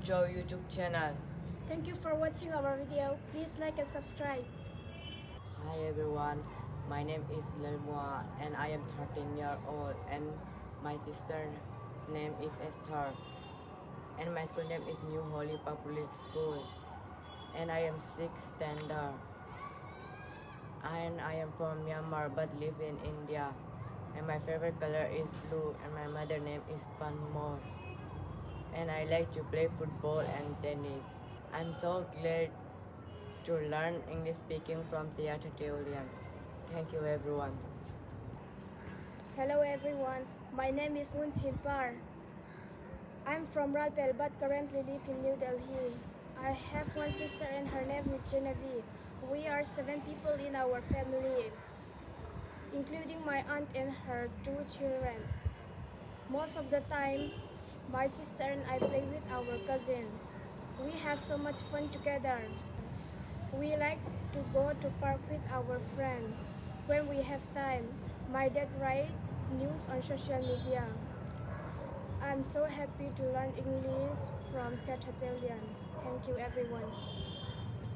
Joe YouTube channel. Thank you for watching our video. Please like and subscribe. Hi everyone, my name is Muan and I am 13 years old and my sister name is Esther and my school name is New Holy Public School and I am 6th standard and I am from Myanmar but live in India and my favorite color is blue and my mother name is Panmo and I like to play football and tennis. I'm so glad to learn English speaking from Theatre Trillion. Thank you everyone. Hello everyone. My name is Muan. I'm from Ralpel but currently live in New Delhi. I have one sister and her name is Genevieve. We are 7 people in our family, including my aunt and her 2 children. Most of the time, my sister and I play with our cousin. We have so much fun together. We like to go to park with our friends. When we have time, my dad writes news on social media. I'm so happy to learn English from Theatre Trillion. Thank you everyone.